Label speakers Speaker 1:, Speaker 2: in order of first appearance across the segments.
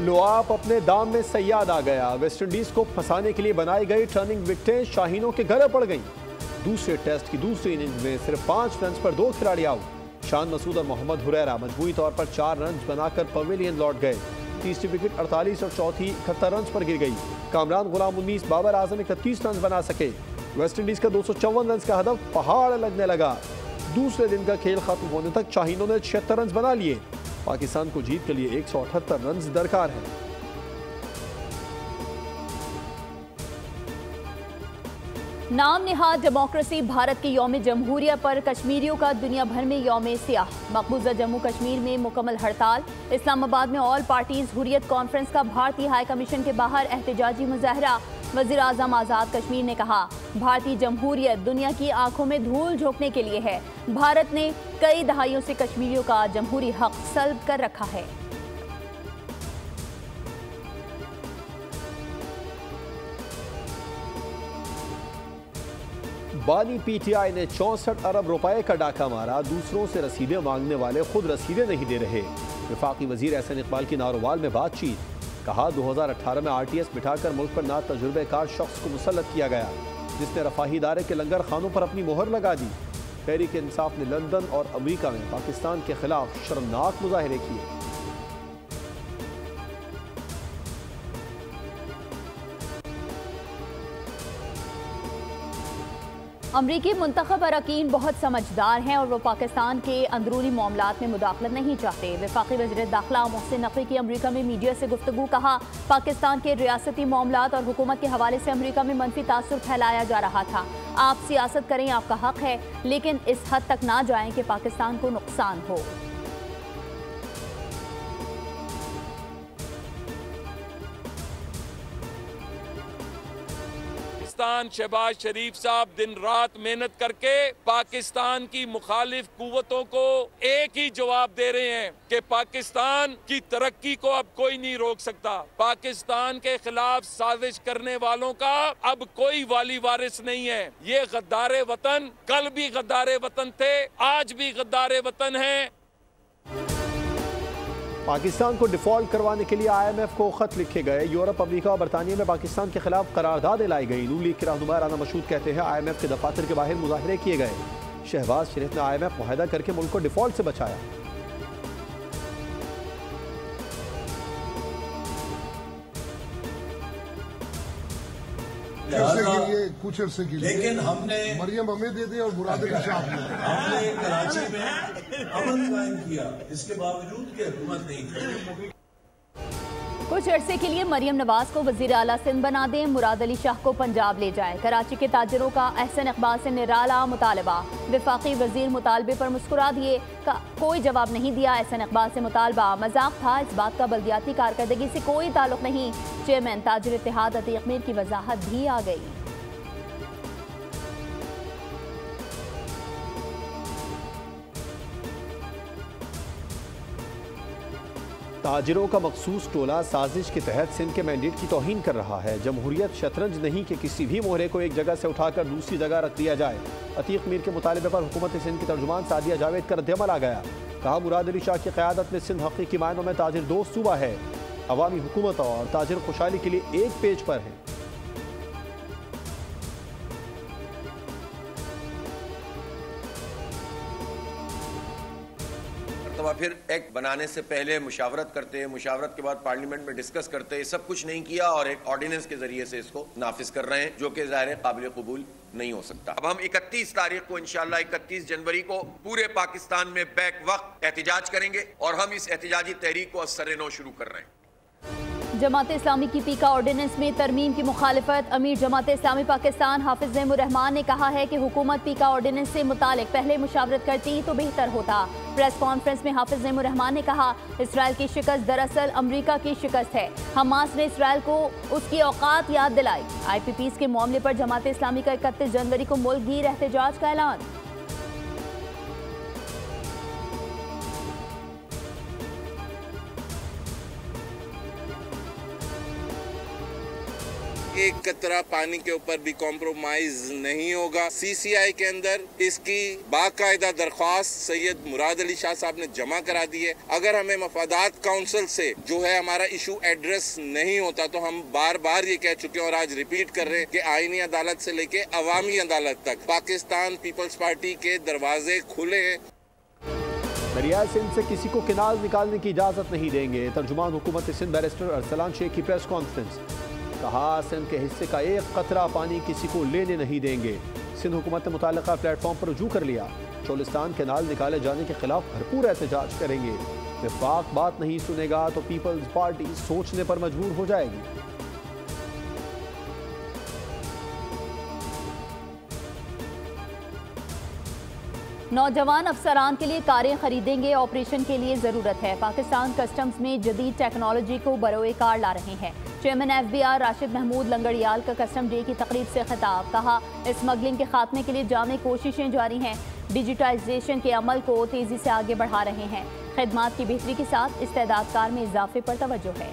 Speaker 1: लुआब अपने दाम में सयाद आ गया। वेस्टइंडीज को फंसाने के लिए बनाई गई टर्निंग विकेटें शाहीनों के घर पड़ गईं। दूसरे टेस्ट की दूसरी इनिंग में सिर्फ 5 रन पर 2 खिलाड़ी आउट। शान मसूद और मोहम्मद हुरैरा मजबूरी तौर पर 4 रन बनाकर पवेलियन लौट गए। तीसरी विकेट 48 और चौथी 71 रन पर गिर गई। कामरान गुलाम 19, बाबर आजम 31 रन बना सके। वेस्टइंडीज का 254 रन का हदफ पहाड़ लगने लगा। दूसरे दिन का खेल खत्म होने तक शाहीनों ने 76 रन बना लिए। पाकिस्तान को जीत के लिए 178 रन दरकार है।
Speaker 2: नाम निहाद डेमोक्रेसी भारत के यौम जमहूरिया पर कश्मीरियों का दुनिया भर में यौम सियाह। मकबूजा जम्मू कश्मीर में मुकम्मल हड़ताल। इस्लामाबाद में ऑल पार्टीज हुर्रियत कॉन्फ्रेंस का भारतीय हाई कमीशन के बाहर एहतजाजी मुजाहरा। वज़ीर आज़म आज़ाद कश्मीर ने कहा, भारतीय जमहूरियत दुनिया की आंखों में धूल झोंकने के लिए है। भारत ने कई दहाइयों से कश्मीरियों का जमहूरी हक सल्ब कर रखा है।
Speaker 1: बानी पीटीआई ने 64 अरब रुपए का डाका मारा। दूसरों से रसीदें मांगने वाले खुद रसीदें नहीं दे रहे। वफाकी वजीर एहसन इकबाल की नारोवाल में बातचीत। कहा, 2018 में आरटीएस बिठाकर मुल्क पर ना तजुर्बेकार शख्स को मुसल्लत किया गया, जिसने रफाही इदारे के लंगर खानों पर अपनी मोहर लगा दी। तहरीक इंसाफ ने लंदन और अमरीका में पाकिस्तान के खिलाफ शर्मनाक मुजाहरे किए।
Speaker 2: अमरीकी मुंतखब अरकान बहुत समझदार हैं और वो पाकिस्तान के अंदरूनी मामलात में मुदाखलत नहीं चाहते। वफाकी वज़ीर दाखिला मोहसिन नकवी की अमरीका में मीडिया से गुफ्तगू। कहा, पाकिस्तान के रियासती मामलात और हुकूमत के हवाले से अमरीका में मनफी तासुर फैलाया जा रहा था। आप सियासत करें, आपका हक है, लेकिन इस हद तक ना जाएं कि पाकिस्तान को नुकसान हो।
Speaker 3: शहबाज शरीफ साहब दिन रात मेहनत करके पाकिस्तान की मुखालिफ कुव्वतों को एक ही जवाब दे रहे हैं कि पाकिस्तान की तरक्की को अब कोई नहीं रोक सकता। पाकिस्तान के खिलाफ साजिश करने वालों का अब कोई वाली वारिस नहीं है। ये गद्दारे वतन कल भी गद्दारे वतन थे, आज भी गद्दारे वतन हैं।
Speaker 1: पाकिस्तान को डिफॉल्ट करवाने के लिए IMF को खत लिखे गए। यूरोप, अमेरिका और बरतानिया में पाकिस्तान के खिलाफ करारदाद लाई गई। नून लीग के रहनुमा राना मशहूद कहते हैं, IMF के दफातर के बाहर मुजाहरे किए गए। शहबाज शरीफ ने IMF मुआहदा करके मुल्क को डिफॉल्ट से बचाया।
Speaker 4: कुछ अर्से के लिए
Speaker 5: लेकिन हमने
Speaker 4: मरियम हमें दे दी और मुराद अली शाह
Speaker 5: हमने कराची में अमन कायम किया, इसके बावजूद कि हुकूमत नहीं थी।
Speaker 2: कुछ अरसे के लिए मरियम नवाज को वजीर आला सिंध बना दें, मुराद अली शाह को पंजाब ले जाएं। कराची के ताजरों का एहसन इकबाल से निराला मुतालबा। वफाकी वजीर मुतालबे पर मुस्कुरा दिए, कोई जवाब नहीं दिया। एहसन इकबाल से मुतालबा मजाक था, इस बात का बल्दियाती कारकर्दगी से कोई ताल्लुक नहीं। चेयरमैन ताजिर इत्तेहाद अतीक मीर की वजाहत भी आ गई।
Speaker 1: ताजिरों का मखसूस टोला साजिश के तहत सिंध के मैंडेट की तौहीन कर रहा है। जमहूरियत शतरंज नहीं कि किसी भी मोहरे को एक जगह से उठाकर दूसरी जगह रख दिया जाए। अतीक मीर के मुतालिबे पर हुकूमत सिंध की तर्जुमान सादिया जावेद का रद्दअमल आ गया। कहा, मुराद अली शाह की क़यादत में सिंध हकीकी मायनों में ताजिर दोस्त सूबा है। अवामी हुकूमत और ताजिर खुशहाली के लिए एक पेज पर है।
Speaker 6: फिर एक्ट बनाने से पहले मुशावरत करते हैं, मुशावरत के बाद पार्लियामेंट में डिस्कस करते हैं, सब कुछ नहीं किया और एक ऑर्डिनेंस के जरिए से इसको नाफिज कर रहे हैं, जो कि ज़ाहिर काबिल कबूल नहीं हो सकता। अब हम 31 तारीख को इंशाल्लाह 31 जनवरी को पूरे पाकिस्तान में बैक वक्त एहतजाज करेंगे और हम इस एहतजाजी तहरीक को असर नौ शुरू कर रहे हैं।
Speaker 2: जमात इस्लामी की पीका ऑर्डिनेंस में तरमीम की मुखालिफत। अमीर जमात इस्लामी पाकिस्तान हाफिज ज़ैमुर रहमान ने कहा है कि हुकूमत पीका ऑर्डिनेंस से मुतालिक पहले मुशावरत करती तो बेहतर होता। प्रेस कॉन्फ्रेंस में हाफिज ज़ैमुर रहमान ने कहा, इसराइल की शिकस्त दरअसल अमरीका की शिकस्त है। हमास ने इसराइल को उसकी औकात याद दिलाई। IPPs के मामले पर जमात इस्लामी का 31 जनवरी को मुल्क गिर एहतजाज का ऐलान।
Speaker 7: एक कतरा पानी के ऊपर भी कॉम्प्रोमाइज नहीं होगा। CCI के अंदर इसकी बाकायदा दरख्वास्त सैयद मुराद अली शाह साहब ने जमा करा दी है। अगर हमें मफादात काउंसिल से जो है हमारा इशू एड्रेस नहीं होता तो हम बार बार ये कह चुके हैं और आज रिपीट कर रहे हैं कि आईनी अदालत से लेके अवामी अदालत तक पाकिस्तान पीपल्स पार्टी के दरवाजे खुले हैं।
Speaker 1: दरियाए सिंध से किसी को किनाल निकालने की इजाज़त नहीं देंगे। तर्जुमान हुकूमत सिंध बैरिस्टर अरसलान शेख की प्रेस कॉन्फ्रेंस। कहा, सिंध के हिस्से का एक कतरा पानी किसी को लेने नहीं देंगे। सिंध हुकूमत ने मुताल्लिका प्लेटफॉर्म पर रुजू कर लिया। चोलिस्तान केनाल निकाले जाने के खिलाफ भरपूर एहतजाज करेंगे। वफाक बात नहीं सुनेगा तो पीपल्स पार्टी सोचने पर मजबूर हो जाएगी।
Speaker 2: नौजवान अफसरान के लिए कारें खरीदेंगे, ऑपरेशन के लिए जरूरत है। पाकिस्तान कस्टम्स में जदीद टेक्नोलॉजी को बरोए कार ला रहे हैं। चेयरमैन FBR राशिद महमूद लंगड़ियाल का कस्टम डे की तकरीब से खिताब। कहा, स्मगलिंग के खात्मे के लिए जामे कोशिशें जारी हैं। डिजिटाइजेशन के अमल को तेजी से आगे बढ़ा रहे हैं। खिदमात की बेहतरी के साथ इस्तेदादकार में इजाफे पर तवज्जो है।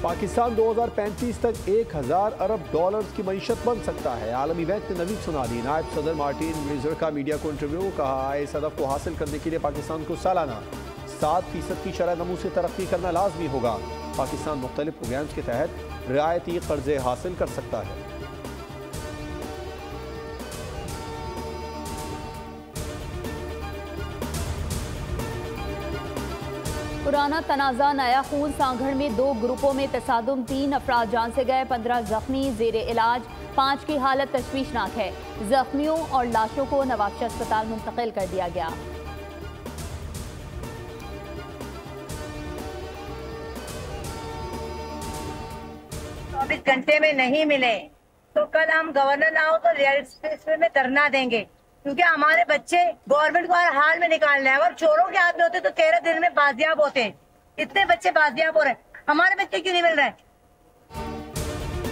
Speaker 1: पाकिस्तान 2035 तक 1000 अरब डॉलर्स की मईशत बन सकता है। आलमी बैंक ने नवीद सुना दी। नायब सदर मार्टिन विजर का मीडिया को इंटरव्यू। कहा, इस हदफ को हासिल करने के लिए पाकिस्तान को सालाना 7% की शरह नमू से तरक्की करना लाजमी होगा। पाकिस्तान मुख्तलिफ प्रोग्राम्स के तहत रियायती कर्जे हासिल कर सकता है।
Speaker 2: पुराना तनाज़ा नया खून। सांगढ़ में 2 ग्रुपों में तसादुम, 3 अफराद जान से गए, 15 जख्मी, जेर इलाज। 5 की हालत तशवीशनाक है। जख्मियों और लाशों को नवाबशाह अस्पताल मुंतकिल कर दिया गया।
Speaker 8: घंटे में नहीं मिले तो कल हम गवर्नर ना हो तो रियल में धरना देंगे, क्योंकि हमारे बच्चे गवर्नमेंट को हर हाल में निकालना है। अगर चोरों के हाथ में होते तो 13 दिन में बाजियाब होते। इतने बच्चे बाजियाब हो रहे, हमारे बच्चे क्यों नहीं मिल रहे?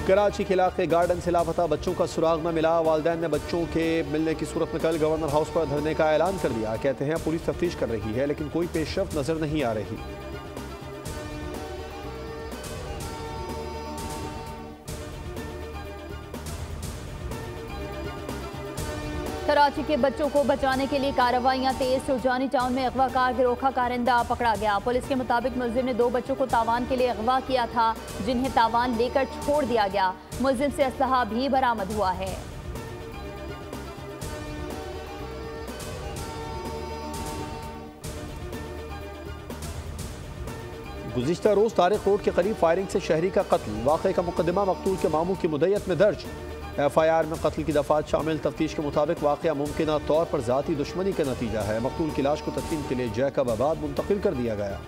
Speaker 1: कराची के इलाके गार्डन से लापता बच्चों का सुराग न मिला। वालिदैन ने बच्चों के मिलने की सूरत में कल गवर्नर हाउस पर धरने का ऐलान कर दिया। कहते हैं पुलिस तफ्तीश कर रही है लेकिन कोई पेशरफ्त नजर नहीं आ रही।
Speaker 2: कराची के बच्चों को बचाने के लिए कार्रवाइयां तेज। सुरजानी टाउन में अगवाकार गिरोह का कारिंदा पकड़ा गया। पुलिस के मुताबिक मुलजिम ने 2 बच्चों को तावान के लिए अगवा किया था, जिन्हें तावान लेकर छोड़ दिया गया। मुलजिम से असलहा भी बरामद हुआ है।
Speaker 1: गुज़िश्ता रोज तारिक रोड के करीब फायरिंग से शहरी का कत्ल। वाक़े का मुकदमा मकतूल के मामू की मुद्दत में दर्ज। FIR में कत्ल की दफात शामिल। तफ्तीश के मुताबिक वाक़या मुमकिन तौर पर ज़ाती दुश्मनी का नतीजा है। मकतूल की लाश को तदफीन के लिए जैकब आबाद मुंतकिल कर दिया गया।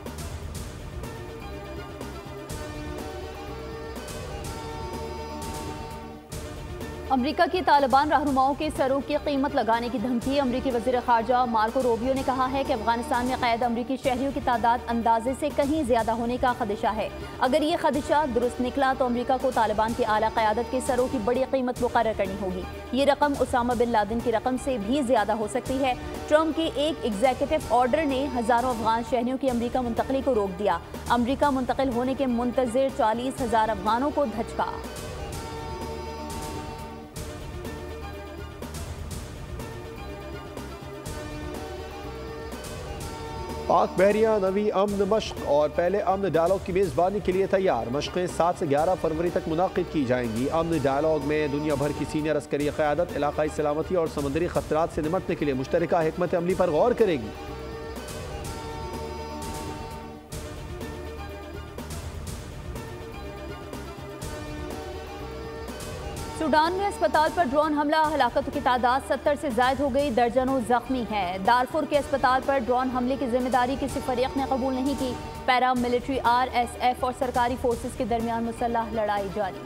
Speaker 2: अमरीका की तालिबान रहनुमाओं के सरों की कीमत लगाने की धमकी। अमरीकी वज़ीर ख़ारजा मार्को रूबियो ने कहा है कि अफगानिस्तान में क़ैद अमरीकी शहरियों की तादाद अंदाजे से कहीं ज़्यादा होने का खदशा है। अगर ये खदशा दुरुस्त निकला तो अमरीका को तालिबान की आला क़यादत के सरों की बड़ी कीमत मुकर्रर करनी होगी। ये रकम उसामा बिन लादेन की रकम से भी ज़्यादा हो सकती है। ट्रंप के एक एग्जीक्यूटिव ऑर्डर ने हज़ारों अफगान शहरियों की अमरीका मुंतकली को रोक दिया। अमरीका मुंतकिल होने के मुंतज़िर 40,000 अफगानों को धचका।
Speaker 1: पाक बहरिया नवी अमन मश्क और पहले अमन डायलॉग की मेज़बानी के लिए तैयार। मश्क़ें 7 से 11 फरवरी तक मुनाकिद की जाएंगी। अमन डायलॉग में दुनिया भर की सीनियर अस्करी क़यादत इलाक़ाई सलामती और समुद्री ख़तरात से निपटने के लिए मुश्तरका हिकमत अमली पर गौर करेगी।
Speaker 2: सूडान में अस्पताल पर ड्रोन हमला। हलाकतों की तादाद 70 से ज़ायद हो गई, दर्जनों जख्मी हैं। दारफुर के अस्पताल पर ड्रोन हमले की जिम्मेदारी किसी फरीक ने कबूल नहीं की। पैरा मिलिट्री RSF और सरकारी फोर्सेस के दरमियान मुसल्लह लड़ाई जारी।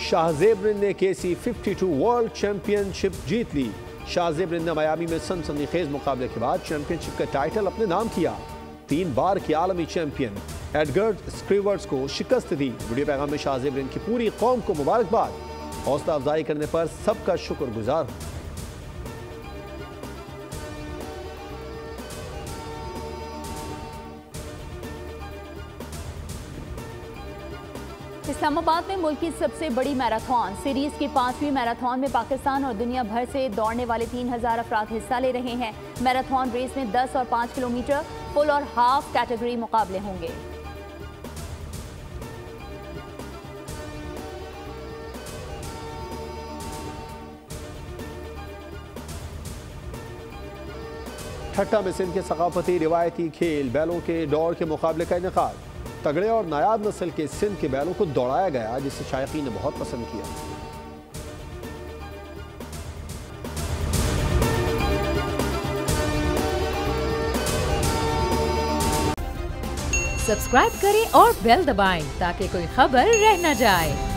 Speaker 1: शाहजेब ने KC52 वर्ल्ड चैंपियनशिप जीत ली। शाहजेब ने मियामी में सनसनीखेज मुकाबले के बाद चैंपियनशिप का टाइटल अपने नाम किया। 3 बार की आलमी चैंपियन एडगर्ड स्क्रीवर्ड्स को शिकस्त दी। वीडियो पैगाम में शाह ज़ेब ने इनकी पूरी कौम को मुबारकबाद, हौसला अफजाई करने पर सबका शुक्रगुजार हूं।
Speaker 2: इस्लामाबाद में मुल्क की सबसे बड़ी मैराथन सीरीज की 5वीं मैराथन में पाकिस्तान और दुनिया भर से दौड़ने वाले 3000 अफराद हिस्सा ले रहे हैं। मैराथन रेस में 10 और 5 किलोमीटर फुल और हाफ कैटेगरी मुकाबले होंगे।
Speaker 1: ठट्टा में सिंध के सकाफती रिवायती खेल बैलों के दौड़ के मुकाबले का इनेकाद। तगड़े और नायाब नस्ल के सिंध के बैलों को दौड़ाया गया, जिसे शायकीन ने बहुत पसंद किया।
Speaker 9: सब्सक्राइब करें और बेल दबाएं ताकि कोई खबर रह न जाए।